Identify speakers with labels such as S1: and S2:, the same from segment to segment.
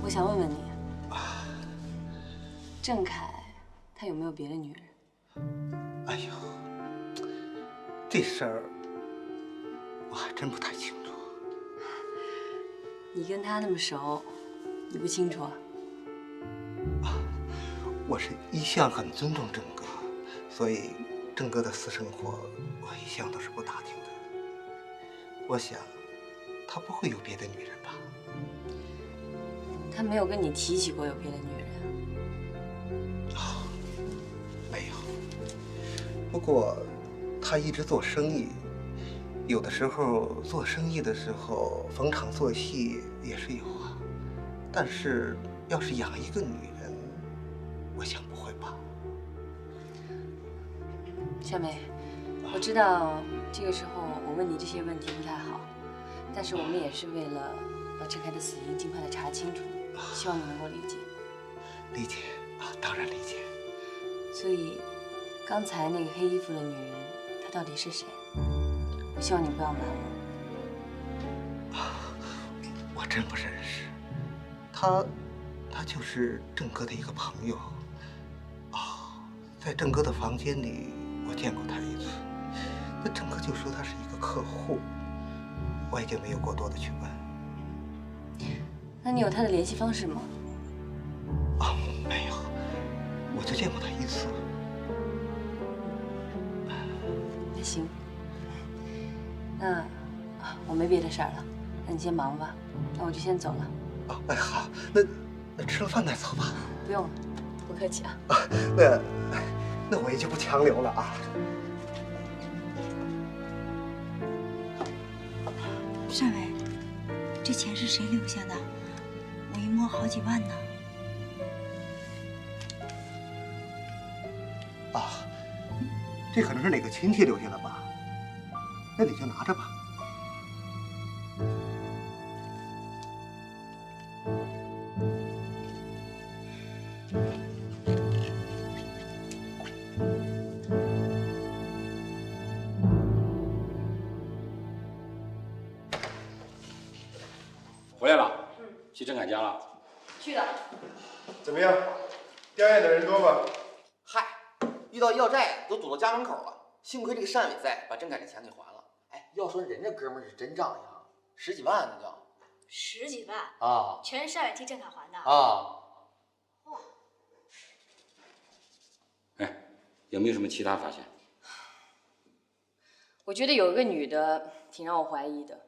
S1: 我想问问你，郑恺他有没有别的女人？
S2: 哎呦，这事儿我还真不太清楚。
S1: 你跟他那么熟，你不清楚啊？
S2: 我是一向很尊重郑哥，所以郑哥的私生活我一向都是不打听的。我想，他不会有别的女人吧？
S1: 他没有跟你提起过有别的女人？
S2: 没有。不过，他一直做生意，有的时候做生意的时候逢场作戏也是有啊。但是要是养一个女人，我想不会吧。
S1: 夏梅，我知道这个时候我问你这些问题不太好，但是我们也是为了把郑恺的死因尽快的查清楚，希望你能够理解。
S2: 理解啊，当然理解。
S1: 所以，刚才那个黑衣服的女人，她到底是谁？我希望你不要瞒我。
S2: 我真不认识。他就是郑哥的一个朋友。在郑哥的房间里，我见过他一次。那郑哥就说他是一个客户，我也就没有过多的去问。
S1: 那你有他的联系方式吗？
S2: 没有，我就见过他一次。
S1: 那行，那我没别的事儿了，那你先忙吧，那我就先走了。
S2: 好，那吃了饭再走吧。
S1: 不用了，不客气啊。
S2: 那我也就不强留了啊。
S3: 单伟，这钱是谁留下的？我一摸好几万呢。
S2: 这可能是哪个亲戚留下的吧？那你就拿着吧。
S4: 回来了，去郑恺家了。
S1: 去了。
S5: 怎么样？调研的人多吗？
S6: 嗨，遇到要债都堵到家门口了，幸亏这个单伟在，把郑恺的钱给还了。哎，要说人这哥们儿是真仗义啊，10几万那叫。
S7: 10几万
S6: 啊？
S7: 全是单伟替郑恺还的
S6: 啊？
S7: 哇！
S4: 哎，有没有什么其他发现？
S1: 我觉得有一个女的挺让我怀疑的。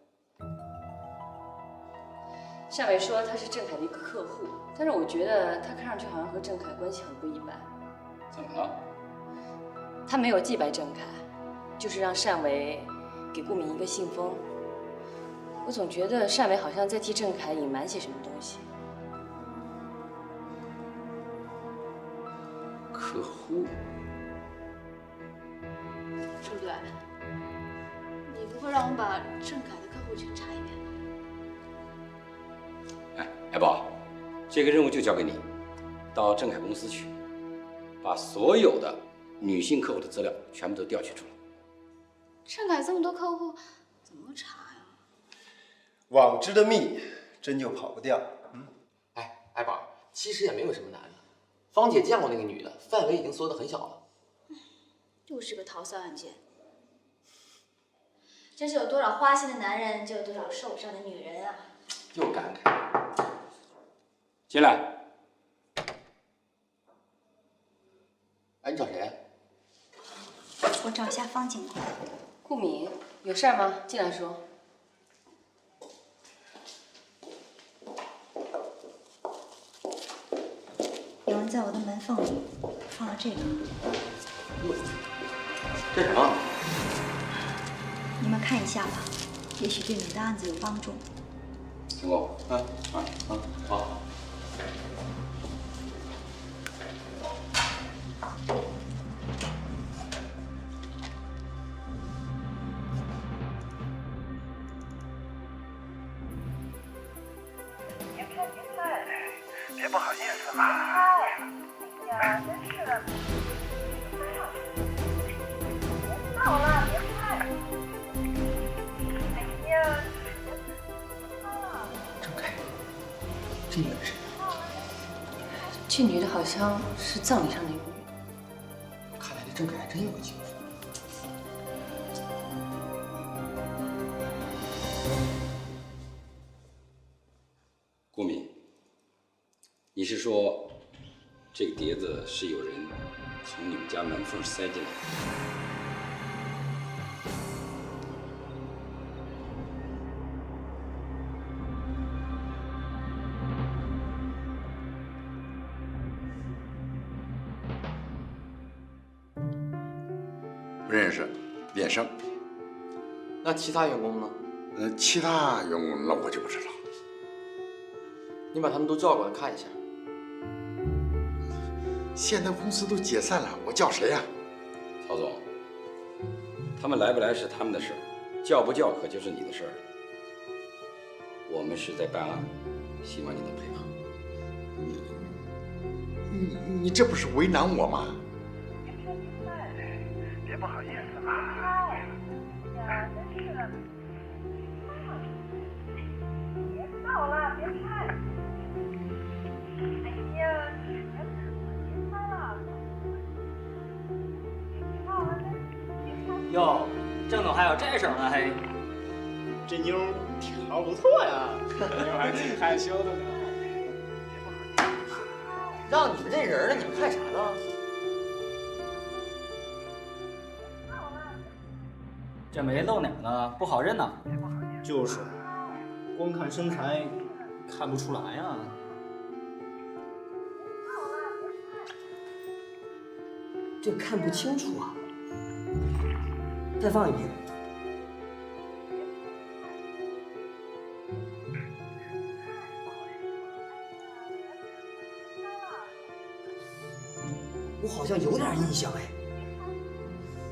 S1: 单伟说他是郑恺的一个客户，但是我觉得他看上去好像和郑恺关系很不一般。
S4: 怎么了？
S1: 他没有祭拜郑恺，就是让单伟给顾敏一个信封。我总觉得单伟好像在替郑恺隐瞒些什么东西。
S4: 客户？
S7: 朱队，你不会让我们把郑恺的客户全查一遍吧？
S4: 哎，宝，这个任务就交给你，到郑恺公司去，把所有的女性客户的资料全部都调取出来。
S7: 郑恺这么多客户，怎么查呀？
S5: 网织的蜜，真就跑不掉。
S6: 哎，宝，其实也没有什么难的。芳姐见过那个女的，范围已经缩得很小了。
S7: 又是个桃色案件。真是有多少花心的男人，就有多少受伤的女人啊！
S6: 又感慨。
S4: 进来。
S6: 哎，你找谁？
S3: 我找一下方警官。
S1: 顾敏，有事儿吗？进来说。
S3: 有人在我的门缝里放了这个，
S6: 这什么？
S3: 你们看一下吧，也许对你的案子有帮助。
S4: 成功。
S6: 好。
S2: 别不好意思嘛。
S8: 哎呀，真是的。好了，别拍。哎呀，
S2: 郑恺，这人是谁？
S1: 这女的好像是葬礼上的佣人。
S6: 看来这郑凯还真有个情妇。
S4: 顾敏，你是说这个碟子是有人从你们家门缝塞进来的？
S9: 不认识，脸生。
S6: 那其他员工呢？
S9: 其他员工那我就不知道。
S6: 你把他们都叫过来看一下。
S9: 现在公司都解散了，我叫谁呀？
S4: 曹总，他们来不来是他们的事儿，叫不叫可就是你的事儿。我们是在办案，希望你能配合。
S9: 你这不是为难我吗？
S8: 别不好意思嘛。哎呀，真是的。别闹了，别拍。哎呀，别拍了。别闹了，别拍。
S10: 哟，郑总还有这手呢，嘿。
S5: 这妞条不错呀，妞还挺害羞的呢。
S6: 让你们这人呢，你们看啥呢？
S10: 这没露脸呢，不好认呐。
S5: 就是，光看身材看不出来呀。
S10: 这看不清楚啊。再放一遍。我好像有点印象哎。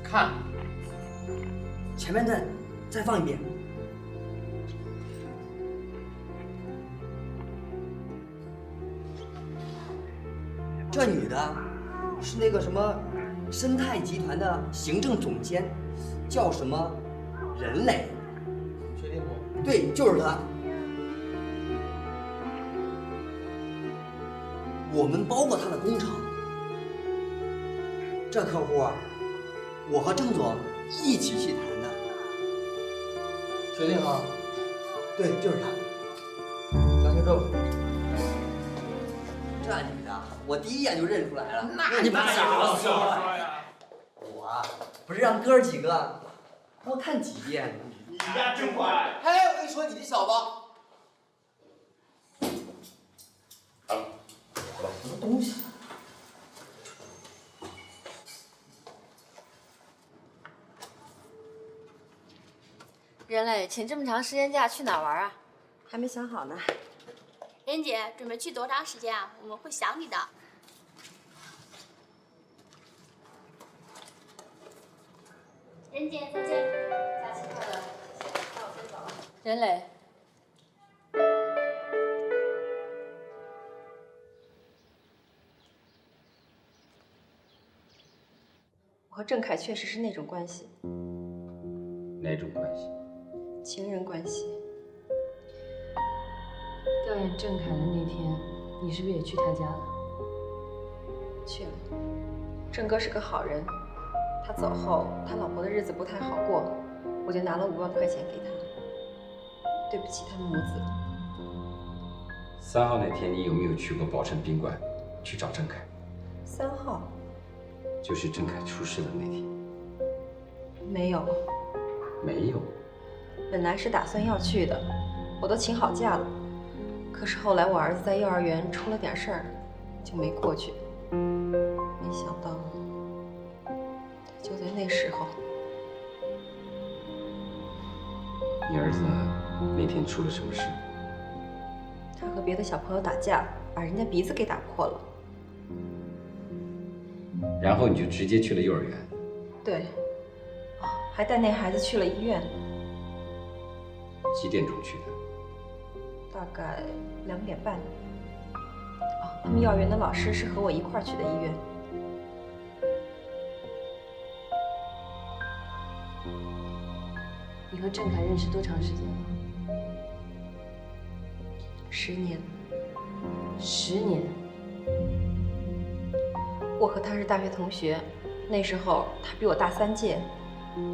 S6: 看，
S10: 前面再放一遍。这女的是那个什么生态集团的行政总监，叫什么任磊。
S6: 确定不？
S10: 对，就是她。我们包过她的工厂。这客户啊，我和郑总一起去谈的。
S6: 确定啊？
S10: 对，就是他。
S6: 咱先走。
S10: 这女的，我第一眼就认出来了。
S6: 那你们
S10: 少说呀！我不是让哥儿几个多看几遍。
S5: 你呀真坏！
S6: 嘿，我跟你说，你这小子，
S10: 什么东西？
S1: 任磊，请这么长时间假去哪儿玩啊？
S3: 还没想好呢。
S7: 任姐，准备去多长时间啊？我们会想你的。任姐，再见。假期快乐。那我先走了。
S1: 任磊，
S11: 我和郑凯确实是那种关系，
S4: 哪种关系？
S11: 情人关系。
S1: 调研郑凯的那天，你是不是也去他家了？
S11: 去了。郑哥是个好人，他走后，他老婆的日子不太好过，我就拿了5万块钱给他。对不起他们母子。
S4: 3号那天，你有没有去过宝城宾馆去找郑凯
S11: 3号？
S4: 就是郑凯出事的那天。
S11: 没有。
S4: 没有。
S11: 本来是打算要去的，我都请好假了。可是后来我儿子在幼儿园出了点事儿，就没过去。没想到，就在那时候，
S4: 你儿子那天出了什么事？
S11: 他和别的小朋友打架，把人家鼻子给打破了。
S4: 然后你就直接去了幼儿园？
S11: 对，还带那孩子去了医院。
S4: 几点钟去的？
S11: 大概2点半。他们幼儿园的老师是和我一块儿去的医院。
S1: 你和郑凯认识多长时间了
S11: ？10年。
S1: 10年。
S11: 我和他是大学同学，那时候他比我大3届，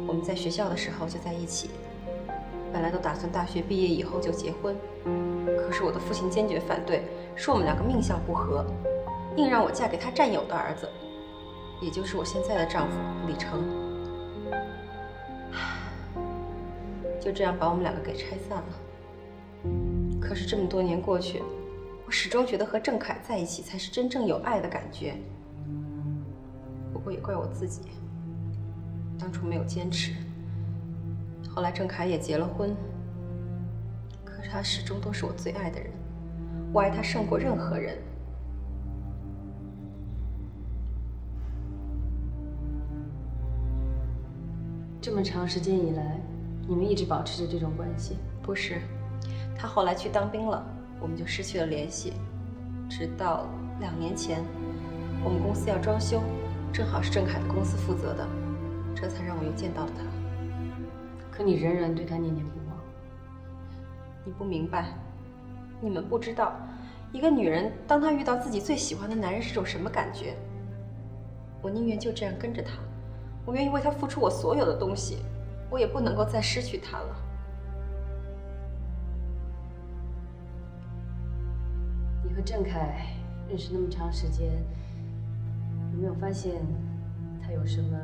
S11: 我们在学校的时候就在一起。本来都打算大学毕业以后就结婚，可是我的父亲坚决反对，说我们2个命相不合，硬让我嫁给他战友的儿子，也就是我现在的丈夫李成。就这样把我们2个给拆散了。可是这么多年过去，我始终觉得和郑恺在一起才是真正有爱的感觉。不过也怪我自己，当初没有坚持。后来郑恺也结了婚，可是他始终都是我最爱的人，我爱他胜过任何人。
S1: 这么长时间以来，你们一直保持着这种关系？
S11: 不是，他后来去当兵了，我们就失去了联系。直到2年前，我们公司要装修，正好是郑恺的公司负责的，这才让我又见到了他。
S1: 可你仍然对他念念不忘。
S11: 你不明白，你们不知道，一个女人当她遇到自己最喜欢的男人是种什么感觉。我宁愿就这样跟着他，我愿意为他付出我所有的东西，我也不能够再失去他了。
S1: 你和郑恺认识那么长时间，有没有发现他有什么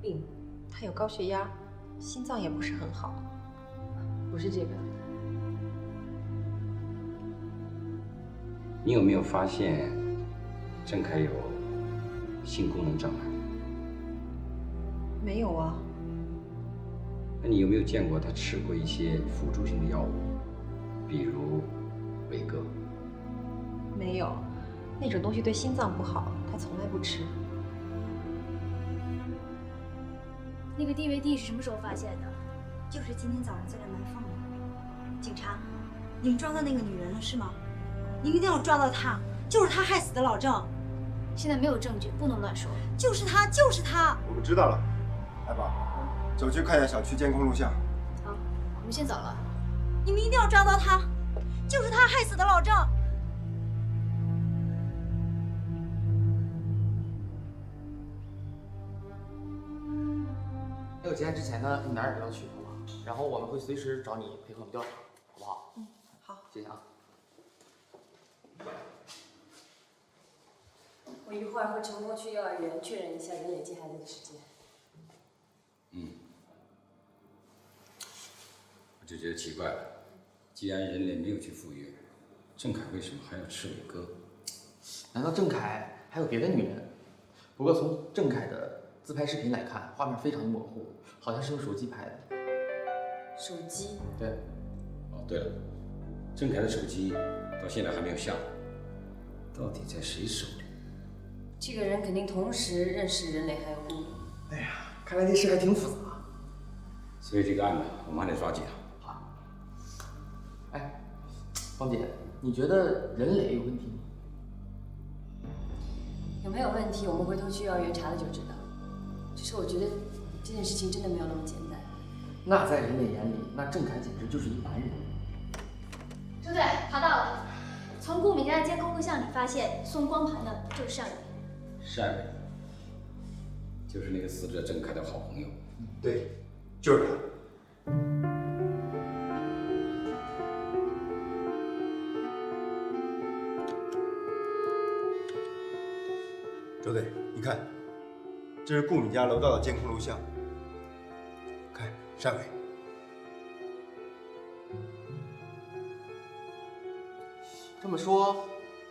S1: 病？
S11: 他有高血压，心脏也不是很好。
S1: 不是这个。
S4: 你有没有发现郑恺有性功能障碍？
S11: 没有啊。
S4: 那你有没有见过他吃过一些辅助性的药物，比如伟哥？
S11: 没有，那种东西对心脏不好，他从来不吃。
S7: 那个 DVD 是什么时候发现的？
S3: 就是今天早上在这埋放的。警察，你们抓到那个女人了是吗？你们一定要抓到她，就是她害死的老郑。
S7: 现在没有证据，不能乱说。
S3: 就是她，就是她。
S5: 我们知道了，来吧，走去看一下小区监控录像。
S7: 好，我们先走了。
S3: 你们一定要抓到她，就是她害死的老郑。
S6: 没有结案之前呢，你哪儿也不要去，好吧？然后我们会随时找你配合我们调查，好不好？
S11: 好，
S6: 谢谢啊。
S1: 我一会儿会乘风去幼儿园确认一下人磊接孩子的时间。
S4: 我就觉得奇怪了，既然人磊没有去赴约，郑恺为什么还要吃伟哥？
S6: 难道郑恺还有别的女人？不过从郑恺的自拍视频来看，画面非常的模糊，好像是用手机拍的。
S1: 手机？
S6: 对。
S4: 哦，对了，郑恺的手机到现在还没有下来，到底在谁手里？
S1: 这个人肯定同时认识人磊还有顾敏。
S6: 哎呀，看来这事还挺复杂。
S4: 所以这个案子我们还得抓紧啊。
S6: 好。哎，芳姐，你觉得人磊有问题吗？
S1: 有没有问题，我们回头去幼儿园查了就知道。只是我觉得这件事情真的没有那么简单。
S6: 那在人磊眼里，那郑恺简直就是一个男人。
S7: 周队，查到了，从顾敏家的监控录像里发现，送光盘的就是单伟。
S4: 单伟，就是那个死者郑恺的好朋友。
S5: 对，就是他。周队，你看，这是顾敏家楼道的监控录像。看，单伟。
S6: 这么说，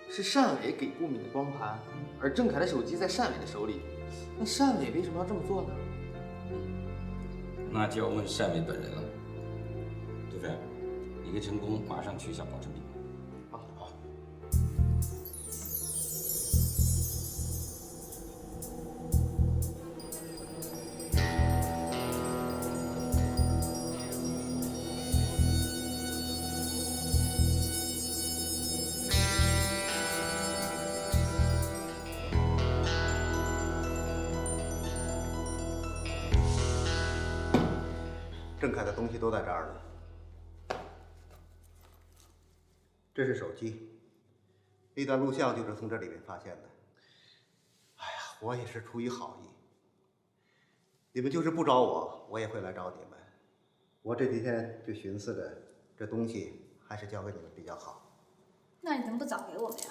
S6: 是单伟给顾敏的光盘，而郑恺的手机在单伟的手里。那单伟为什么要这么做呢？
S4: 那就要问单伟本人了。杜飞，你跟陈工马上去一下保证品。
S6: 好。
S2: 郑恺的东西都在这儿呢。这是手机，那段录像就是从这里面发现的。我也是出于好意。你们就是不找我，我也会来找你们。我这几天就寻思着，这东西还是交给你们比较好。
S7: 那你怎么不早给我们呀？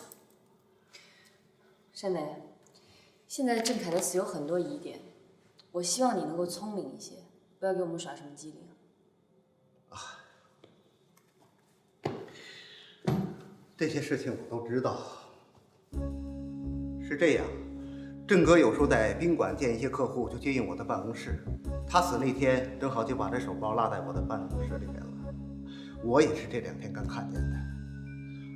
S1: 山梅，现在郑恺的死有很多疑点，我希望你能够聪明一些，不要给我们耍什么机灵。
S2: 这些事情我都知道。是这样，郑哥有时候在宾馆见一些客户，就接应我的办公室。他死那天，正好就把这手包落在我的办公室里面了。我也是这2天刚看见的。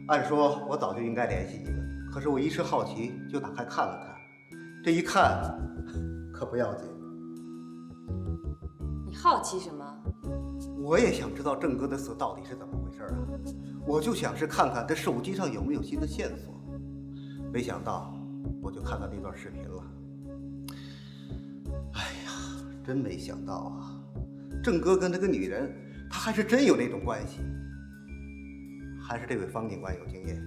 S2: 按说我早就应该联系你们，可是我一时好奇，就打开看了看。这一看，可不要紧。
S1: 你好奇什么？
S2: 我也想知道郑哥的死到底是怎么回事啊！我就想是看看这手机上有没有新的线索。没想到，我就看到那段视频了。哎呀，真没想到啊！郑哥跟那个女人，他还是真有那种关系。还是这位方警官有经验。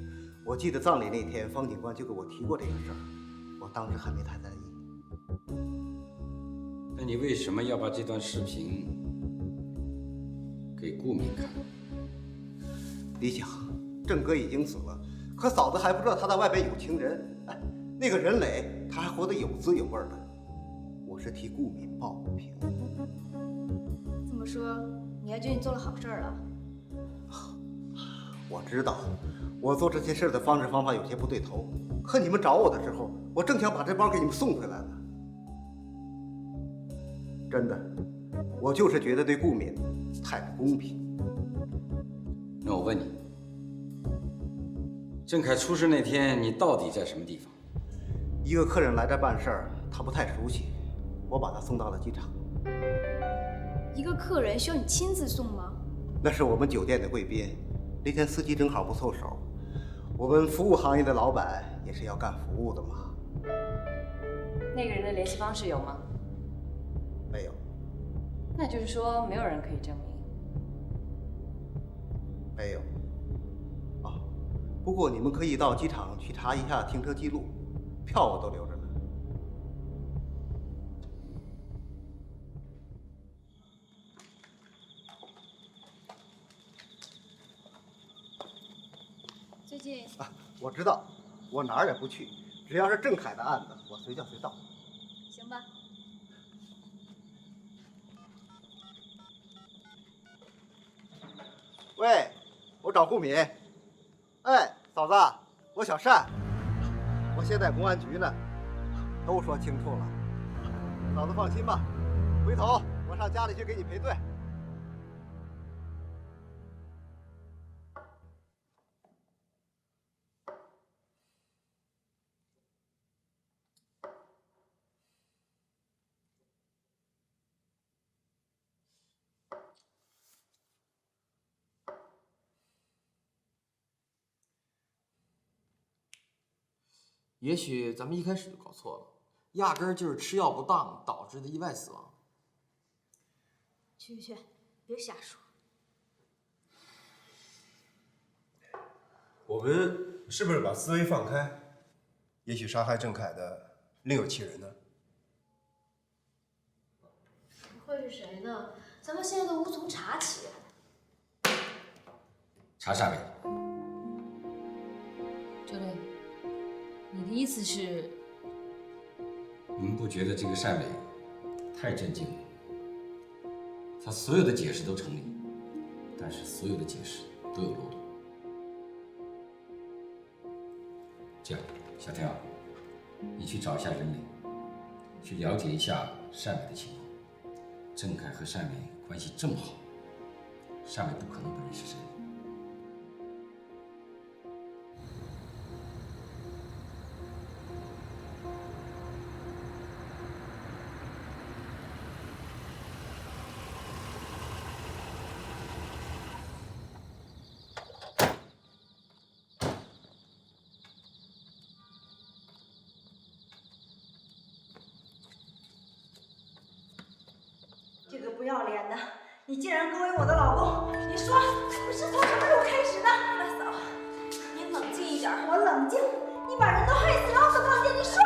S2: 我记得葬礼那天，方警官就跟我提过这个事儿，我当时还没太在意。
S4: 那你为什么要把这段视频给顾敏看？
S2: 你想，郑哥已经死了，可嫂子还不知道他在外边有情人。哎，那个任磊他还活得有滋有味的。我是替顾敏抱不平。
S7: 这么说，你还觉得你做了好事了？
S2: 我知道，我做这些事的方式方法有些不对头，可你们找我的时候，我正想把这包给你们送回来呢。真的，我就是觉得对顾敏太不公平。
S4: 那我问你，郑恺出事那天，你到底在什么地方？
S2: 一个客人来这办事儿，他不太熟悉，我把他送到了机场。
S7: 一个客人需要你亲自送吗？
S2: 那是我们酒店的贵宾，那天司机正好不凑手。我们服务行业的老板也是要干服务的嘛。
S1: 那个人的联系方式有吗？
S2: 没有。
S1: 那就是说，没有人可以证明。
S2: 没有。啊，不过你们可以到机场去查一下停车记录，票我都留着呢。
S7: 最近
S2: 啊，我知道，我哪儿也不去，只要是郑恺的案子，我随叫随到。
S7: 行吧。
S2: 喂，我找顾敏。哎，嫂子，我小单，我现在公安局呢，都说清楚了。嫂子放心吧，回头我上家里去给你赔罪。
S6: 也许咱们一开始就搞错了，压根儿就是吃药不当导致的意外死亡。
S7: 去，别瞎说。
S5: 我们是不是把思维放开？也许杀害郑恺的另有其人呢？
S7: 不会是谁呢？咱们现在都无从查起。
S4: 查善伟。
S1: 周队，你的意思是？
S4: 你们不觉得这个善伟太震惊了？他所有的解释都成立，但是所有的解释都有漏洞。这样，小天啊，你去找一下任磊，去了解一下善伟的情况。郑恺和善伟关系这么好，善伟不可能不认识任磊。
S3: 这个不要脸的，你竟然勾引我的老公！你说我是从什么时候开始的？大嫂，您冷静一点。我冷静？你把人都害死了，我怎么冷静？你说，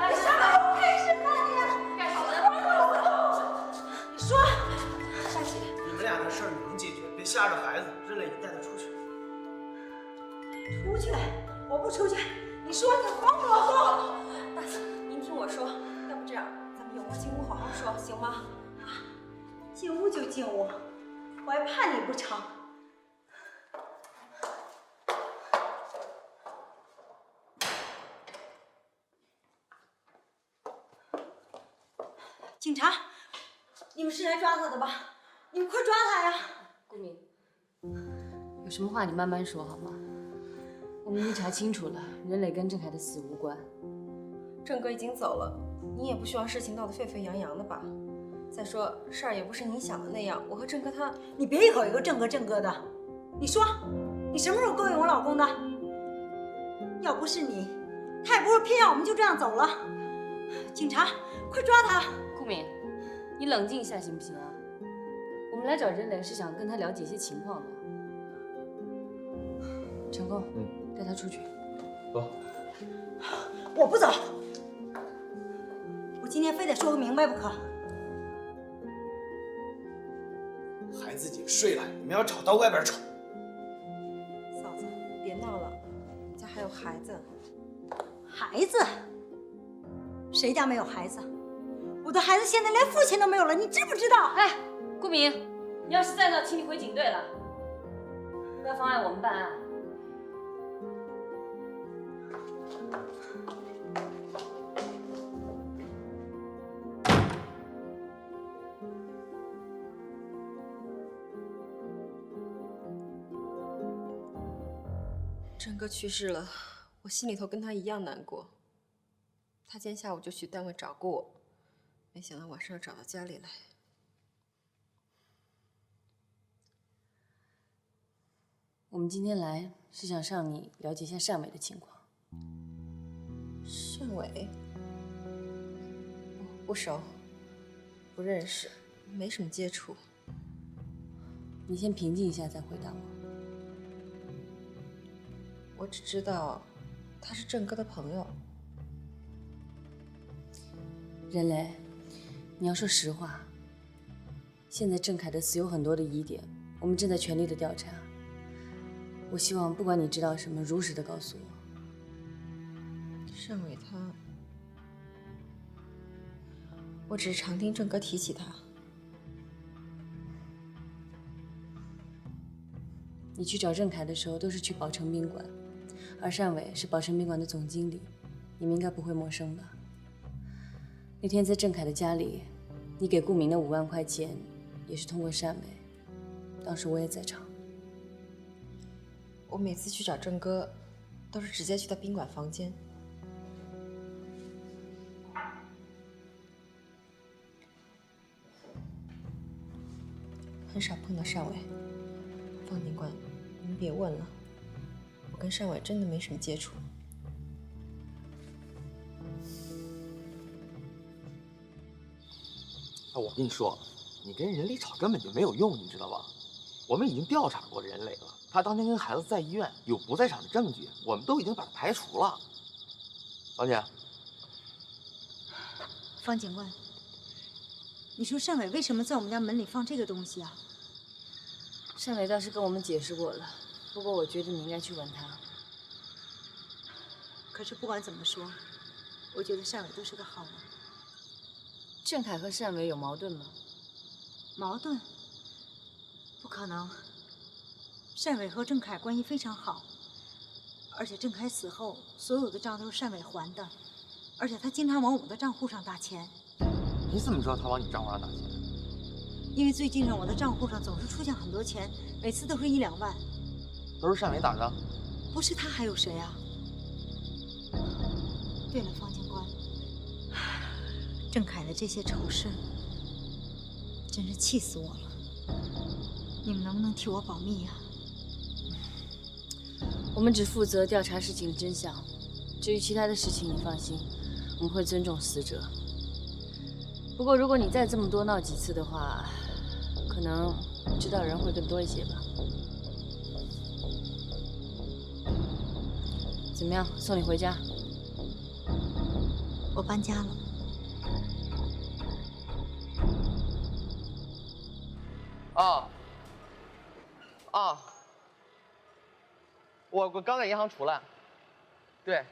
S3: 你杀了我！
S12: 吓着孩子，任磊你带他出去。
S3: 出去？我不出去。你说你慌不慌？
S11: 大嫂，您听我说，要不这样，咱们有话进屋好好说，行吗？
S3: 进屋就进屋，我还怕你不成？警察，你们是来抓他的吧？你们快抓他呀！
S1: 顾明，有什么话你慢慢说好吗？我们已经查清楚了，任磊跟郑恺的死无关。
S11: 郑哥已经走了，你也不希望事情闹得沸沸扬扬的吧？再说事儿也不是你想的那样，我和郑哥他……
S3: 你别一口一个郑哥的，你说，你什么时候勾引我老公的？要不是你，他也不会偏让我们就这样走了。警察，快抓他！
S1: 顾明，你冷静一下行不行啊？我们来找任磊是想跟他了解一些情况的。成功，带他出去。
S5: 走。
S3: 我不走，我今天非得说个明白不可。
S12: 孩子已经睡了，你们要吵到外边吵。
S11: 嫂子，别闹了，我们家还有孩子。
S3: 孩子？谁家没有孩子？我的孩子现在连父亲都没有了，你知不知道？
S1: 哎，顾明，你要是再闹，请你回警队了，不要妨碍我们办案。
S11: 郑哥去世了，我心里头跟他一样难过。他今天下午就去单位找过我，没想到晚上找到家里来。
S1: 我们今天来是想让你了解一下单伟的情况。
S11: 单伟，不熟，不认识，没什么接触。
S1: 你先平静一下再回答我。
S11: 我只知道他是郑哥的朋友。
S1: 任磊，你要说实话。现在郑恺的死有很多的疑点，我们正在全力的调查。我希望不管你知道什么，如实的告诉我。
S11: 单伟他，我只是常听郑哥提起他。
S1: 你去找郑恺的时候都是去宝城宾馆，而单伟是宝城宾馆的总经理，你们应该不会陌生吧？那天在郑恺的家里，你给顾明的5万块钱也是通过单伟，当时我也在场。
S11: 我每次去找郑哥，都是直接去他宾馆房间。很少碰到单伟，方警官，您别问了，我跟单伟真的没什么接触。
S6: 我跟你说，你跟任磊吵根本就没有用，你知道吧？我们已经调查过任磊了，他当天跟孩子在医院有不在场的证据，我们都已经把他排除了。王姐，
S3: 方警官，你说单伟为什么在我们家门里放这个东西啊？
S1: 单伟倒是跟我们解释过了，不过我觉得你应该去问他。
S3: 可是不管怎么说，我觉得单伟都是个好人。
S1: 郑恺和单伟有矛盾吗？
S3: 矛盾？不可能。单伟和郑恺关系非常好，而且郑恺死后，所有的账都是单伟还的，而且他经常往我的账户上打钱。
S6: 你怎么知道他往你账户上打钱？
S3: 因为最近我的账户上总是出现很多钱，每次都是1、2万。
S6: 都是单伟打的？
S3: 不是他还有谁啊？对了，方警官，郑恺的这些丑事，真是气死我了。你们能不能替我保密呀？
S1: 我们只负责调查事情的真相，至于其他的事情，你放心，我们会尊重死者。不过，如果你再这么多闹几次的话，可能知道人会更多一些吧。怎么样，送你回家？
S3: 我搬家了。
S6: 啊，啊，我刚在银行出来。对，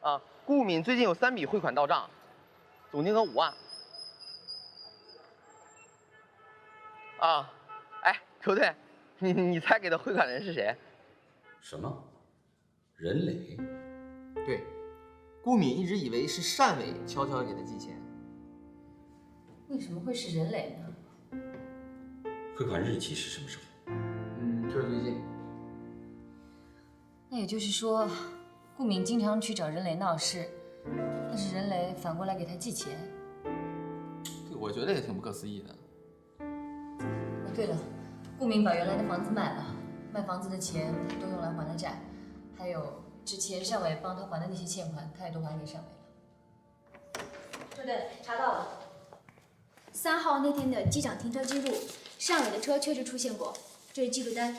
S6: 啊，顾敏最近有3笔汇款到账，总金额5万。啊，哎，球队，你猜给他汇款的人是谁？
S4: 什么？任磊？
S6: 对，顾敏一直以为是单伟悄悄给他寄钱。
S1: 为什么会是任磊呢？
S4: 汇款日期是什么时候？
S6: 就是最近。
S1: 那也就是说，顾敏经常去找任磊闹事，但是任磊反过来给他寄钱。
S6: 对，我觉得也挺不可思议的。
S1: 哦，对了，顾敏把原来的房子卖了，卖房子的钱都用来还了债，还有之前单伟帮他还的那些欠款，他也都还给单伟了。
S7: 对，查到了。3号那天的机场停车记录，单伟的车确实出现过，这是记录单。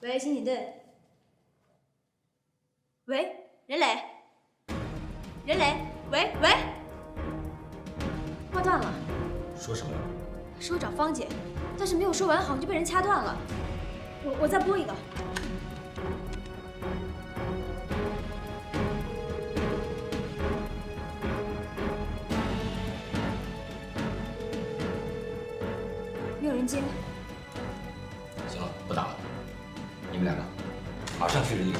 S7: 喂，刑警队。喂，任磊。任磊，喂。挂断了。
S4: 说什么？
S7: 说找芳姐，但是没有说完，好像就被人掐断了。我再拨一个。没有人接。
S4: 行了，不打了。你们2个马上去人力。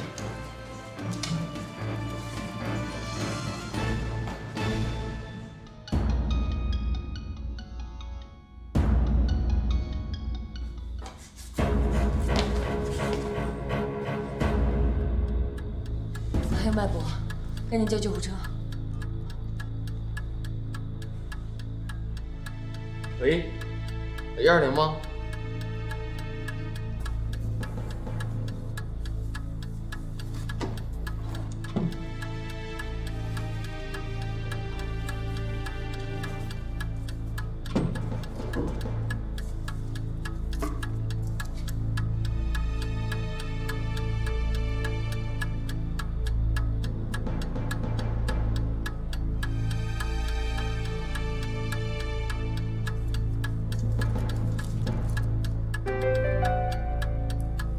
S1: 还有脉搏，赶紧叫救护车。
S6: 喂，120吗？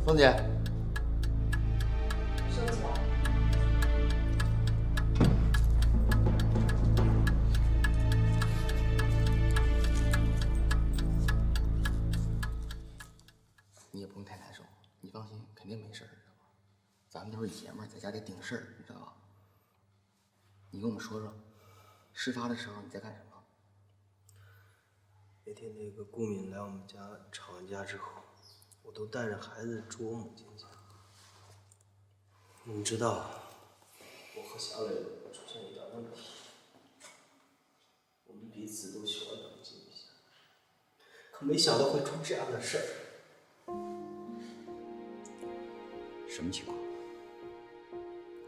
S6: 凤姐，
S1: 收起来。
S6: 你也不用太难受，你放心，肯定没事儿，知道吧？咱们都是爷们儿，在家得顶事儿，你知道吧？你跟我们说说，事发的时候你在干什么？
S13: 那天那个顾敏来我们家吵完架之后，我都带着孩子住我母亲家。你知道，我和小磊出现一点问题，我们彼此都需要冷静一下。可没想到会出这样的事儿。
S4: 什么情况？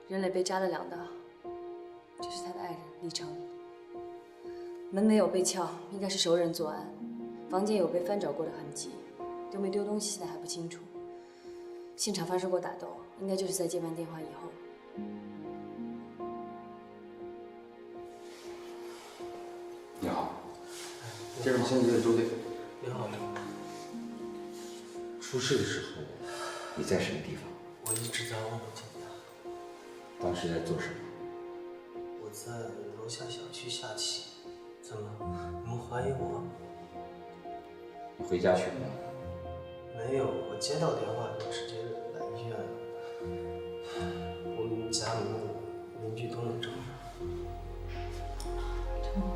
S1: 任磊被扎了2刀，这是他的爱人李成。门没有被撬，应该是熟人作案。房间有被翻找过的痕迹，丢没丢东西现在还不清楚。现场发生过打斗，应该就是在接完电话以后。
S4: 你好，这是刑警队周队。
S13: 你好。
S4: 出事的时候你在什么地方？
S13: 我一直在我母亲家。
S4: 当时在做什么？
S13: 我在楼下小区下棋。怎么？你们怀疑我？
S4: 你回家去了吗？
S13: 没有，我接到电话就直接来医院了。我们家里面邻居都能证实。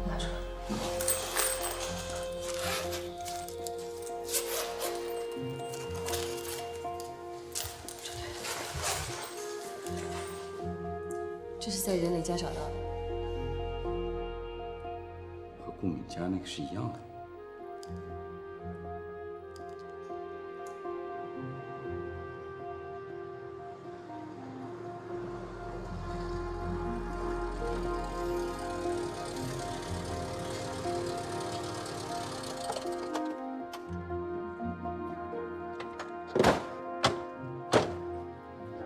S1: 拿出来。这是在任磊家找到的。
S4: 和顾敏家那个是一样的。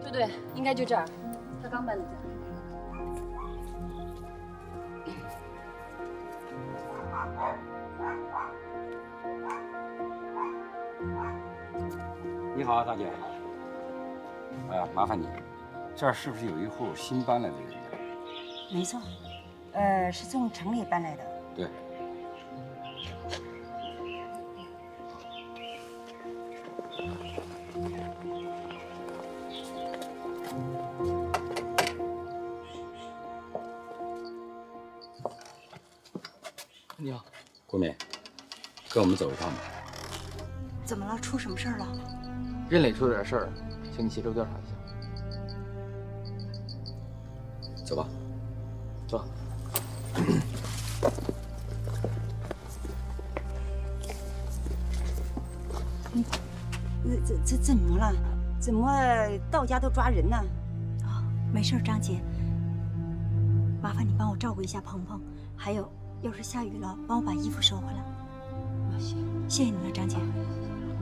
S1: 就对，应该就这儿。他刚搬的家。
S4: 你好，大姐。哎呀，麻烦你，这儿是不是有一户新搬来的人呀？
S3: 没错，是从城里搬来的。
S4: 对。
S6: 你好，
S4: 顾敏，跟我们走一趟吧。
S3: 怎么了？出什么事儿了？
S6: 任磊出了点事儿，请你协助调查一下。
S4: 走吧。
S6: 走。
S3: 这怎么了？怎么到家都抓人呢？哦，没事，张姐。麻烦你帮我照顾一下鹏鹏，还有，要是下雨了，帮我把衣服收回来。啊，行，谢谢你了，张姐。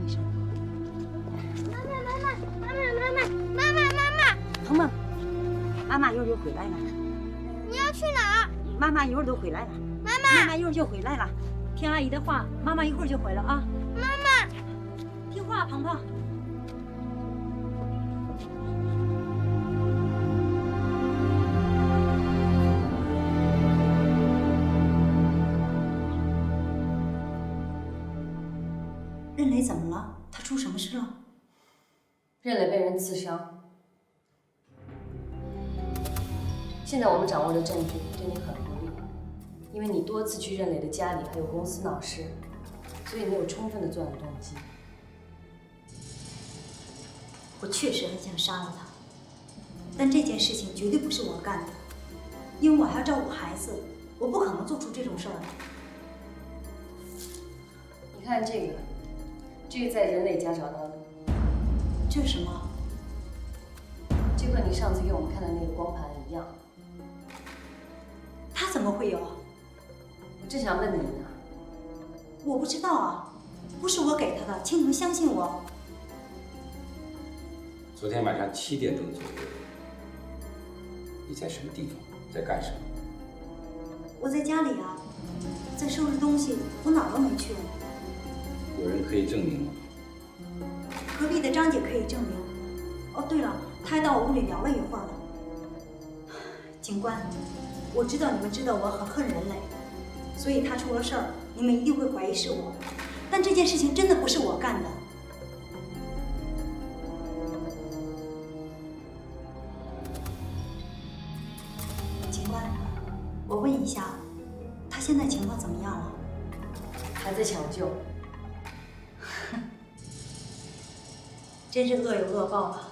S3: 没事。鹏鹏，妈妈一会儿就回来了。
S14: 你要去哪儿？
S3: 妈妈一会儿就回来了。妈妈一会儿就回来了。听阿姨的话，妈妈一会儿就回来啊。
S14: 妈妈，
S3: 听话，鹏鹏。任磊怎么了？他出什么事了？
S1: 任磊被人刺伤。现在我们掌握的证据对你很不利，因为你多次去任磊的家里还有公司闹事，所以你有充分的作案动机。
S3: 我确实很想杀了他，但这件事情绝对不是我干的，因为我还要照顾孩子，我不可能做出这种事儿来。
S1: 你看这个在任磊家找到的，
S3: 这是什么？
S1: 就和你上次给我们看的那个光盘一样。
S3: 他怎么会有？
S1: 我正想问你呢。
S3: 我不知道啊，不是我给他的，请你们相信我。
S4: 昨天晚上7点钟左右，你在什么地方，在干什么？
S3: 我在家里啊，在收拾东西，我哪儿都没去。
S4: 有人可以证明吗？
S3: 隔壁的张姐可以证明。哦，对了，她还到我屋里聊了一会儿了。警官，我知道你们知道我很恨人类，所以他出了事儿，你们一定会怀疑是我。但这件事情真的不是我干的。警官，我问一下，他现在情况怎么样了？
S1: 还在抢救。
S3: 真是恶有恶报啊！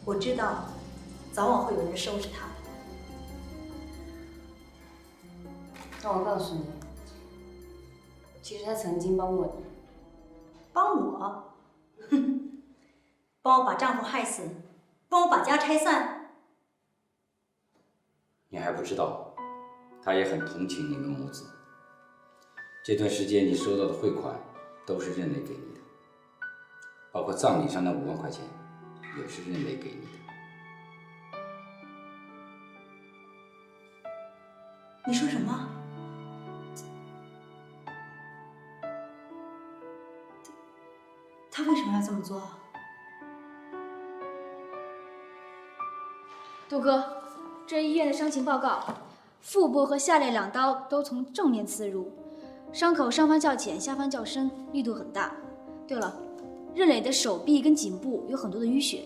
S3: 我知道，早晚会有人收拾他的。
S1: 让我告诉你，其实他曾经帮过你。
S3: 帮我？哼！帮我把丈夫害死，帮我把家拆散。
S4: 你还不知道，他也很同情你们母子。这段时间你收到的汇款都是任磊给你的，包括葬礼上那5万块钱，也是任磊给你的。
S3: 你说什么？他为什么要这么做？
S7: 杜哥，这是医院的伤情报告，腹部和下列2刀都从正面刺入，伤口上方较浅，下方较深，力度很大。对了，任磊的手臂跟颈部有很多的淤血。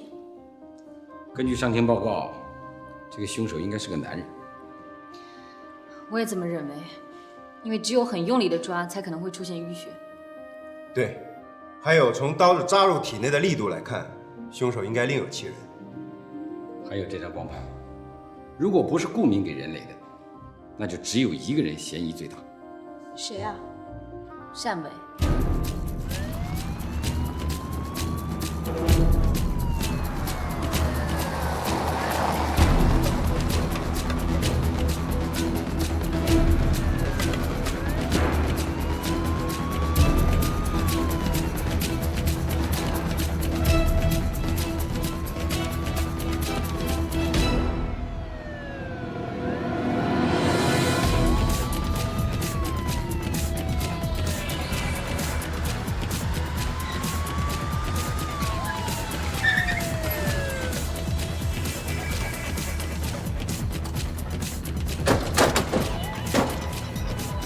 S4: 根据伤情报告，这个凶手应该是个男人。
S1: 我也这么认为，因为只有很用力的抓，才可能会出现淤血。
S5: 对，还有从刀子扎入体内的力度来看，凶手应该另有其人。
S4: 还有这张光盘，如果不是顾敏给任磊的，那就只有一个人嫌疑最大。
S7: 谁啊？
S1: 单伟。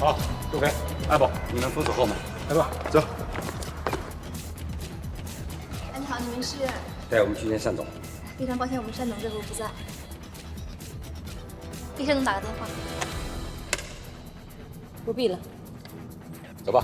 S4: 好，周飞、阿宝，你们封锁后门，来吧，走。
S7: 哎，你好，你们是？
S4: 带我们去见单总。
S7: 非常抱歉，我们单总这会不在。给单总打个电话。
S1: 不必了。
S4: 走吧。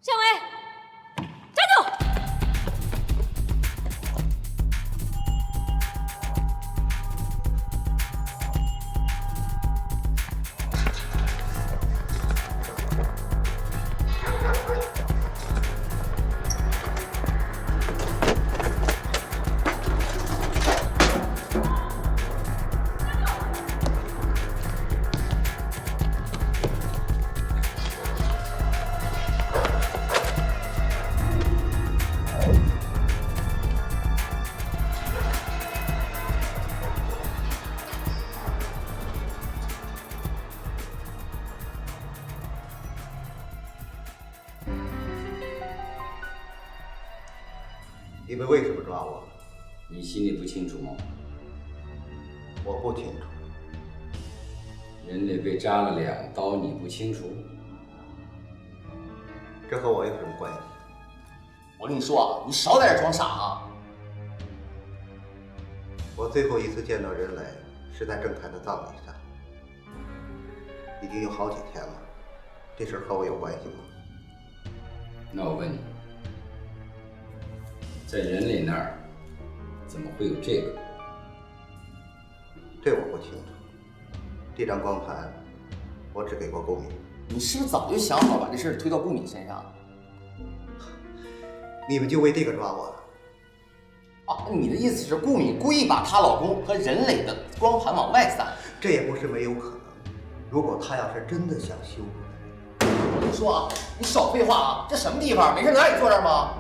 S7: 向伟，站住！
S2: 你们为什么抓我？
S4: 你心里不清楚吗？
S2: 我不清楚。
S4: 人类被扎了2刀，你不清楚？
S2: 这和我有什么关系？
S6: 我跟你说啊，你少在这装傻啊！
S2: 我最后一次见到任磊是在郑凯的葬礼上，已经有好几天了。这事和我有关系吗？
S4: 那我问你，在人类那儿怎么会有这个？
S2: 这我不清楚。这张光盘我只给过顾敏。
S6: 你是不是早就想好把这事推到顾敏身上？
S2: 你们就为这个抓我了？
S6: 啊，你的意思是顾敏故意把她老公和任磊的光盘往外散？
S2: 这也不是没有可能。如果她要是真的想修复，
S6: 我跟你说啊，你少废话啊！这什么地方？没事能让你坐这儿吗？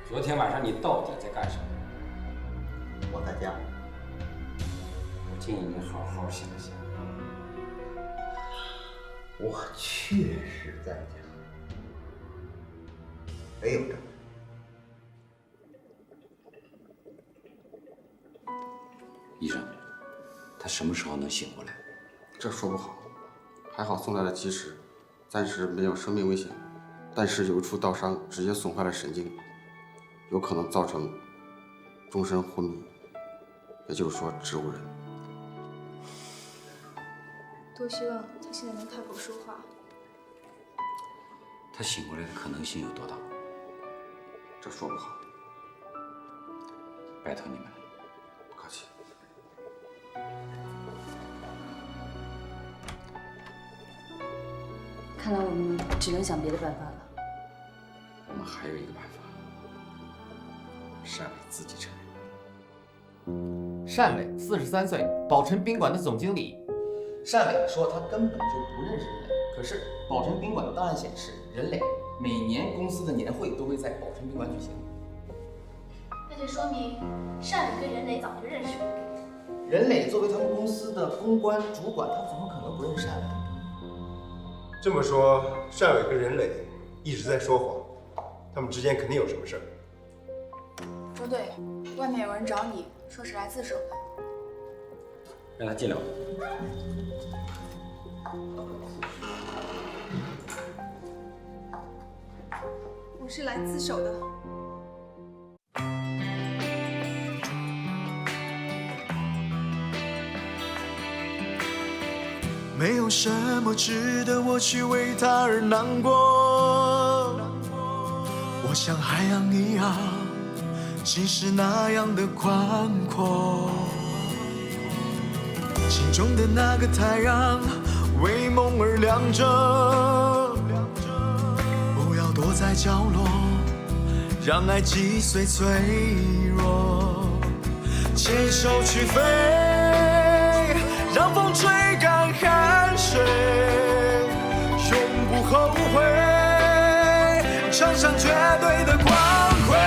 S4: 昨天晚上你到底在干什么？
S2: 我在家。
S4: 我建议你好好想想。
S2: 我确实在家，没有证据。
S4: 医生，他什么时候能醒过来？
S15: 这说不好，还好送来的及时，暂时没有生命危险，但是有一处刀伤直接损坏了神经，有可能造成终身昏迷，也就是说植物人。
S7: 多希望他现在能开口说话。
S4: 他醒过来的可能性有多大？
S15: 这说不好。
S4: 拜托你们了。
S15: 不客气。
S1: 看来我们只能想别的办法了。
S4: 我们还有一个办法，单伟自己承认。
S6: 单伟43岁，宝辰宾馆的总经理。单伟说他根本就不认识任磊，可是宝辰宾馆的档案显示，任磊每年公司的年会都会在宝辰宾馆举行。
S7: 那就说明单伟跟任磊早就认识。
S6: 任磊作为他们公司的公关主管，他怎么可能不认识单伟？
S5: 这么说，单伟跟任磊一直在说谎，他们之间肯定有什么事儿。
S16: 周队，外面有人找你，说是来自首的。
S4: 让他进来。
S16: 我是来自首的。
S17: 没有什么值得我去为他而难过。我像海洋一样，其实那样的宽阔。心中的那个太阳为梦而亮着，不要躲在角落，让爱击碎脆弱。牵手去飞，让风吹干汗水，永不后悔，穿上绝对的光辉，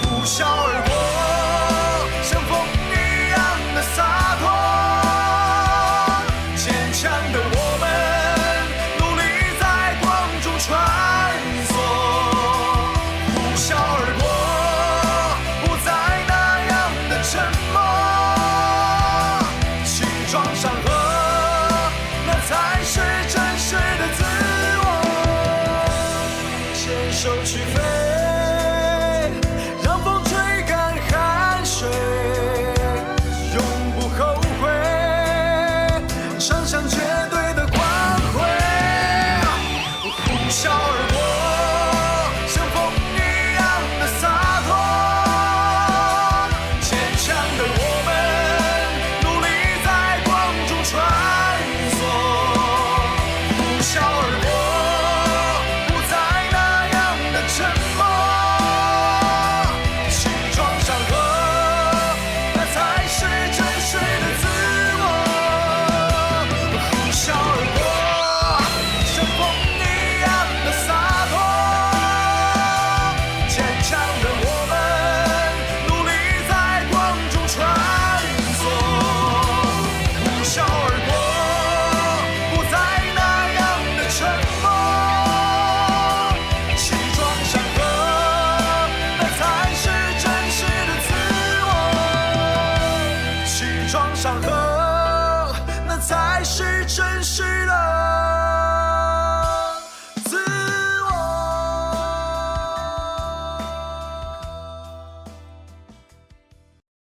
S17: 呼啸而过，像风一样的洒脱。坚强的我们，努力在光中穿梭，呼啸而过，不再那样的沉默。撞上河，那才是真实的自我。牵手去飞，让风吹干汗水，永不后悔，穿上绝对的光辉，呼啸而过，像风一样的洒脱。坚强的我们。撞上河，那才是真实的。